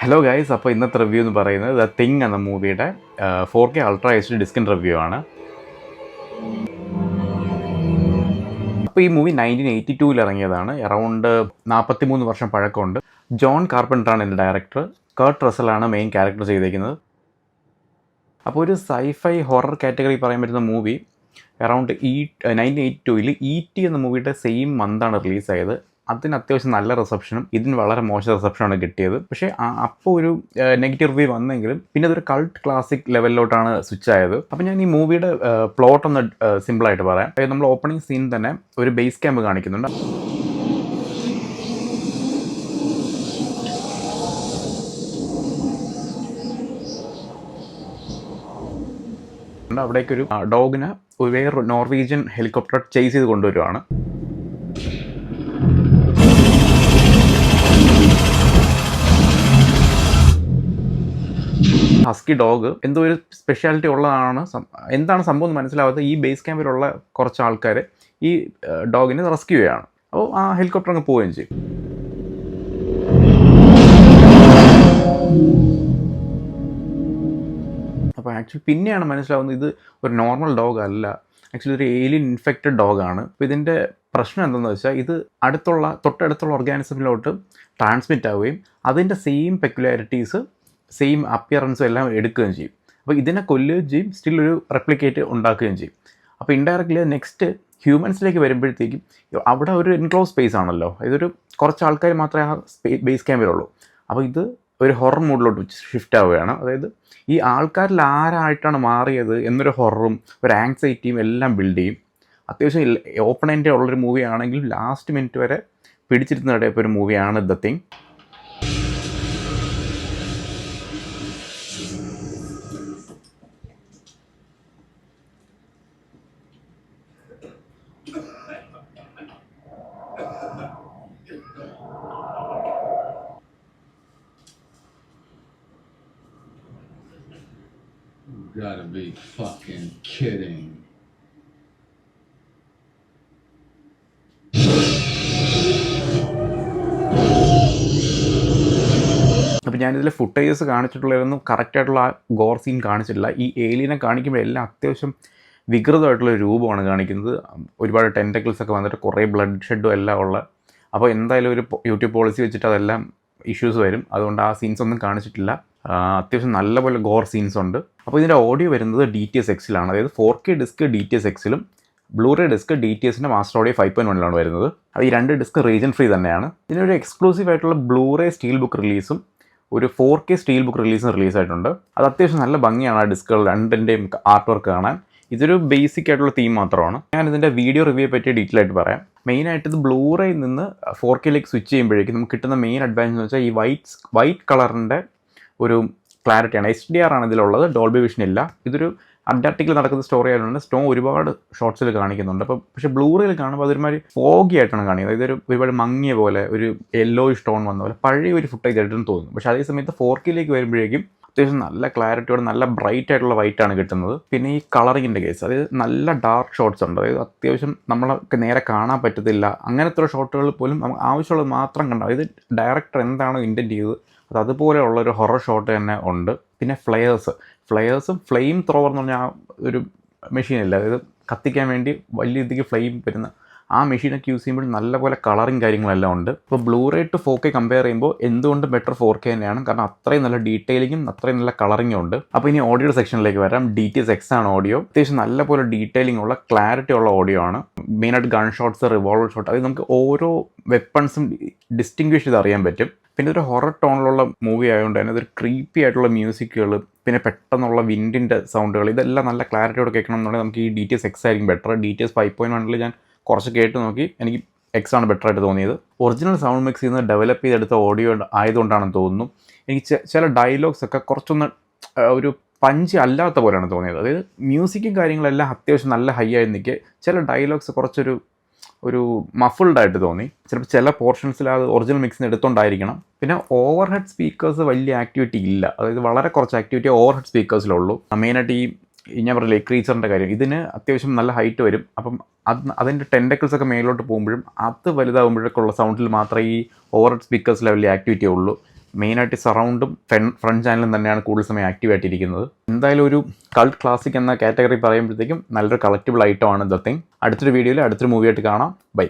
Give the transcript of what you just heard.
Hello guys, അപ്പോൾ ഇന്നത്തെ review എന്ന് പറയുന്നത് ദ തിങ് എന്ന മൂവിയുടെ 4K അൾട്രാ എച്ച് ഡി ഡിസ്കിൻ റിവ്യൂ ആണ്. അപ്പോൾ ഈ മൂവി 1982 ഇറങ്ങിയതാണ്. അറൗണ്ട് 43 വർഷം പഴക്കമുണ്ട്. ജോൺ കാർപ്പൻ്ററാണ് ഇതിൻ്റെ ഡയറക്ടർ. കർട്ട് റസലാണ് മെയിൻ ക്യാരക്ടർ ചെയ്തിരിക്കുന്നത്. അപ്പോൾ ഒരു സൈഫൈ ഹൊറർ കാറ്റഗറി പറയാൻ പറ്റുന്ന മൂവി അറൗണ്ട് 1982 E.T. എന്ന മൂവിയുടെ സെയിം മന്താണ് റിലീസായത്. അതിന് അത്യാവശ്യം നല്ല റിസപ്ഷനും ഇതിന് വളരെ മോശം റിസപ്ഷനാണ് കിട്ടിയത്. പക്ഷേ അപ്പോൾ ഒരു നെഗറ്റീവ് റിവ്യൂ വന്നെങ്കിലും പിന്നെ അതൊരു കൾട്ട് ക്ലാസിക് ലെവലിലോട്ടാണ് സ്വിച്ച് ആയത്. അപ്പോൾ ഞാൻ ഈ മൂവിയുടെ പ്ലോട്ട് ഒന്ന് സിമ്പിളായിട്ട് പറയാം. അതായത് നമ്മൾ ഓപ്പണിംഗ് സീൻ തന്നെ ഒരു ബേസ് ക്യാമ്പ് കാണിക്കുന്നുണ്ട്. അവിടേക്കൊരു ഡോഗിനെ വേറൊരു നോർവീജിയൻ ഹെലികോപ്റ്റർ ചേസ് ചെയ്ത് കൊണ്ടുവരുവാണ്. ഹസ്കി ഡോഗ് എന്തോ ഒരു സ്പെഷ്യാലിറ്റി ഉള്ളതാണ്. എന്താണ് സംഭവം എന്ന് മനസ്സിലാവാത്ത ഈ ബേസ് ക്യാമ്പിലുള്ള കുറച്ച് ആൾക്കാർ ഈ ഡോഗിനെ റെസ്ക്യൂ ചെയ്യുകയാണ്. അപ്പോൾ ആ ഹെലികോപ്റ്റർ അങ്ങ് പോവുകയും ചെയ്യും. അപ്പോൾ ആക്ച്വലി പിന്നെയാണ് മനസ്സിലാവുന്നത് ഇത് ഒരു നോർമൽ ഡോഗ് അല്ല, ആക്ച്വലി ഒരു ഏലിയൻ ഇൻഫെക്റ്റഡ് ഡോഗാണ്. അപ്പോൾ ഇതിൻ്റെ പ്രശ്നം എന്താണെന്ന് വെച്ചാൽ ഇത് തൊട്ടടുത്തുള്ള ഓർഗാനിസമിലോട്ട് ട്രാൻസ്മിറ്റ് ആവുകയും അതിൻ്റെ സെയിം പെക്യുലാരിറ്റീസ് സെയിം അപ്പിയറൻസും എല്ലാം എടുക്കുകയും ചെയ്യും. അപ്പോൾ ഇതിനെ കൊല്ലുകയും ചെയ്യും, സ്റ്റിൽ ഒരു റെപ്ലിക്കേറ്റ് ഉണ്ടാക്കുകയും ചെയ്യും. അപ്പോൾ ഇൻഡയറക്റ്റ്ലി നെക്സ്റ്റ് ഹ്യൂമൻസിലേക്ക് വരുമ്പോഴത്തേക്കും അവിടെ ഒരു എൻക്ലോസ് സ്പേസ് ആണല്ലോ, ഇതൊരു കുറച്ച് ആൾക്കാർ മാത്രമേ ആ ബേസ് ക്യാമ്പിലുള്ളൂ. അപ്പോൾ ഇത് ഒരു ഹൊറർ മൂഡിലോട്ട് ഷിഫ്റ്റ് ആവുകയാണ്. അതായത് ഈ ആൾക്കാരിൽ ആരായിട്ടാണ് മാറിയത് എന്നൊരു ഹൊററും ഒരു ആങ്സൈറ്റിയും എല്ലാം ബിൽഡ് ചെയ്യും. അത്യാവശ്യം ഓപ്പൺ എൻഡ് ഉള്ളൊരു മൂവി ആണെങ്കിലും ലാസ്റ്റ് മിനിറ്റ് വരെ പിടിച്ചിരുന്ന ഇടയപ്പോൾ ഒരു മൂവിയാണ് the thing. You gotta be fucking kidding. അപ്പോൾ ഞാനിതിൽ ഫുട്ടേജസ് കാണിച്ചിട്ടുള്ളതൊന്നും കറക്റ്റായിട്ടുള്ള ആ ഗോർ സീൻ കാണിച്ചിട്ടില്ല. ഈ ഏലിയനെ കാണിക്കുമ്പോൾ എല്ലാം അത്യാവശ്യം വികൃതമായിട്ടുള്ള രൂപമാണ് കാണിക്കുന്നത്. ഒരുപാട് ടെൻറ്റക്കിൾസൊക്കെ വന്നിട്ട് കുറേ ബ്ലഡ് ഷെഡും എല്ലാം ഉള്ള. അപ്പോൾ എന്തായാലും ഒരു യൂട്യൂബ് പോളിസി വെച്ചിട്ട് അതെല്ലാം ഇഷ്യൂസ് വരും. അതുകൊണ്ട് ആ സീൻസ് ഒന്നും കാണിച്ചിട്ടില്ല. അത്യാവശ്യം നല്ലപോലെ ഗോർ സീൻസ് ഉണ്ട്. അപ്പോൾ ഇതിൻ്റെ ഓഡിയോ വരുന്നത് DTS:X അതായത് 4K disc DTS:X Blu-ray disc DTSൻ്റെ മാസ്റ്റർ ഓഡിയോ 5.1 വരുന്നത്. അത് ഈ രണ്ട് ഡിസ്ക് റീജൻ ഫ്രീ തന്നെയാണ്. ഇതിനൊരു എക്സ്ക്ലൂസീവ് ആയിട്ടുള്ള ബ്ലൂറേ സ്റ്റീൽ ബുക്ക് റിലീസും ഒരു 4K സ്റ്റീൽ ബുക്ക് റിലീസും റിലീസായിട്ടുണ്ട്. അത് അത്യാവശ്യം നല്ല ഭംഗിയാണ് ആ ഡിസ്കുകൾ രണ്ടിൻ്റെയും ആർട്ട് വർക്ക് കാണാൻ. ഇതൊരു ബേസിക് ആയിട്ടുള്ള തീം മാത്രമാണ്. ഞാൻ ഇതിൻ്റെ വീഡിയോ റിവ്യൂ പറ്റി ഡീറ്റെയിൽ ആയിട്ട് പറയാം. മെയിനായിട്ട് ഇത് ബ്ലൂറേയിൽ നിന്ന് 4Kയിലേക്ക് സ്വിച്ച് ചെയ്യുമ്പോഴേക്കും നമുക്ക് കിട്ടുന്ന മെയിൻ അഡ്വാൻറ്റേജ് എന്ന് വെച്ചാൽ ഈ വൈറ്റ് കളറിൻ്റെ ഒരു ക്ലാരിറ്റിയാണ്. HDR ആണ് ഇതിലുള്ളത്, ഡോൾബി വിഷൻ ഇല്ല. ഇതൊരു അന്റാർട്ടിക്കിൽ നടക്കുന്ന സ്റ്റോറി ആയതുകൊണ്ട് സ്നോ ഒരുപാട് ഷോട്ട്സിൽ കാണിക്കുന്നുണ്ട്. അപ്പോൾ പക്ഷേ ബ്ലൂറേയിൽ കാണുമ്പോൾ അതൊരുമാതിരി ഫോഗി ആയിട്ടാണ് കാണിക്കുന്നത്. ഇതൊരു ഒരുപാട് മങ്ങിയ പോലെ ഒരു യെല്ലോയിഷ് ടോൺ വന്ന പോലെ പഴയ ഒരു ഫുട്ടേജ് ആയിട്ടെന്ന് തോന്നുന്നു. പക്ഷേ അതേ സമയത്ത് 4Kയിലേക്ക് വരുമ്പോഴേക്കും അത്യാവശ്യം നല്ല ക്ലാരിറ്റിയോടെ നല്ല ബ്രൈറ്റ് ആയിട്ടുള്ള വൈറ്റാണ് കിട്ടുന്നത്. പിന്നെ ഈ കളറിങ്ങിൻ്റെ കേസ്, അതായത് നല്ല ഡാർക്ക് ഷോട്ട്സ് ഉണ്ട്. അതായത് അത്യാവശ്യം നമ്മളൊക്കെ നേരെ കാണാൻ പറ്റത്തില്ല അങ്ങനത്തെ ഷോട്ടുകൾ പോലും നമുക്ക് ആവശ്യമുള്ളത് മാത്രം കണ്ടാൽ ഇത് ഡയറക്ടർ എന്താണോ ഇൻറ്റൻറ്റ് ചെയ്തത് അത് അതുപോലെയുള്ളൊരു ഹൊറർ ഷോട്ട് തന്നെ ഉണ്ട്. പിന്നെ ഫ്ലെയേഴ്സും ഫ്ലെയിം ത്രോവർ എന്ന് പറഞ്ഞാൽ ഒരു മെഷീനില്ല, അതായത് കത്തിക്കാൻ വേണ്ടി വലിയ രീതിക്ക് ഫ്ലെയിം വരുന്ന ആ മെഷീനൊക്കെ യൂസ് ചെയ്യുമ്പോൾ നല്ലപോലെ കളറിങ് കാര്യങ്ങളെല്ലാം ഉണ്ട്. ഇപ്പോൾ ബ്ലൂറേ ടു 4K കമ്പയർ ചെയ്യുമ്പോൾ എന്തുകൊണ്ട് ബെറ്റർ 4K തന്നെയാണ്, കാരണം അത്രയും നല്ല ഡീറ്റെയിലിങ്ങും അത്രയും നല്ല കളറിങ്ങും ഉണ്ട്. അപ്പോൾ ഇനി ഓഡിയോ സെക്ഷനിലേക്ക് വരാം. DTS:X ആണ് ഓഡിയോ. അത്യാവശ്യം നല്ലപോലെ ഡീറ്റെയിലിംഗ് ഉള്ള ക്ലാരിറ്റി ഉള്ള ഓഡിയോ ആണ്. മെയിനായിട്ട് ഗൺ ഷോട്ട്സ്, റിവോൾവർ ഷോട്ട്, അത് നമുക്ക് ഓരോ വെപ്പൺസും ഡിസ്റ്റിങ്വിഷ് ചെയ്ത് അറിയാൻ പറ്റും. പിന്നെ ഇതൊരു ഹൊറർ ടോണിലുള്ള മൂവി ആയതുകൊണ്ട് തന്നെ ഇതൊരു ക്രീപ്പി ആയിട്ടുള്ള മ്യൂസിക്കുകൾ, പിന്നെ പെട്ടെന്നുള്ള വിൻഡിൻ്റെ സൗണ്ടുകൾ, ഇതെല്ലാം നല്ല ക്ലാരിറ്റിയോടെ കേൾക്കണം എന്നുണ്ടെങ്കിൽ നമുക്ക് ഈ DTS:X ആയിരിക്കും ബെറ്റർ. DTS 5.1 ഞാൻ കുറച്ച് കേട്ട് നോക്കി, എനിക്ക് X ആണ് ബെറ്റർ ആയിട്ട് തോന്നിയത്. ഒറിജിനൽ സൗണ്ട് മിക്സ് ചെയ്യുന്നത് ഡെവലപ്പ് ചെയ്തെടുത്ത ഓഡിയോ ആയതുകൊണ്ടാണെന്ന് തോന്നുന്നു. എനിക്ക് ചില ഡയലോഗ്സ് ഒക്കെ കുറച്ചൊന്ന് ഒരു പഞ്ച് അല്ലാത്ത പോലെയാണ് തോന്നിയത്. അതായത് മ്യൂസിക്കും കാര്യങ്ങളെല്ലാം അത്യാവശ്യം നല്ല ഹൈ ആയി നിൽക്കുക, ചില ഡയലോഗ്സ് കുറച്ചൊരു മഫിൾഡായിട്ട് തോന്നി. ചിലപ്പോൾ ചില പോർഷൻസിൽ അത് ഒറിജിനൽ മിക്സിന് എടുത്തുകൊണ്ടായിരിക്കണം. പിന്നെ ഓവർ ഹെഡ് സ്പീക്കേഴ്സ് വലിയ ആക്ടിവിറ്റി ഇല്ല, അതായത് വളരെ കുറച്ച് ആക്ടിവിറ്റി ഓവർ ഹെഡ് സ്പീക്കേഴ്സിലുള്ളൂ. മെയിനായിട്ട് ഞാൻ പറഞ്ഞില്ലേ ക്രീച്ചറിൻ്റെ കാര്യം, ഇതിന് അത്യാവശ്യം നല്ല ഹൈറ്റ് വരും. അപ്പം അതിൻ്റെ ടെൻറ്റക്കിൾസൊക്കെ മേലോട്ട് പോകുമ്പോഴും അത് വലുതാകുമ്പോഴൊക്കെ ഉള്ള സൗണ്ടിൽ മാത്രമേ ഈ ഓവർ ഹെഡ് സ്പീക്കേഴ്സിലെ വലിയ ആക്ടിവിറ്റി ഉള്ളൂ. മെയിനായിട്ട് സറൗണ്ടും ഫ്രണ്ട് ചാനലും തന്നെയാണ് കൂടുതൽ സമയം ആക്റ്റീവ് ആയിട്ടിരിക്കുന്നത്. എന്തായാലും ഒരു കൾട്ട് ക്ലാസിക് എന്ന കാറ്റഗറി പറയുമ്പോഴത്തേക്കും നല്ലൊരു കളക്റ്റിബിൾ ഐറ്റമാണ് ദ തിങ്. അടുത്തൊരു വീഡിയോയിൽ അടുത്തൊരു മൂവിയായിട്ട് കാണാം. ബൈ.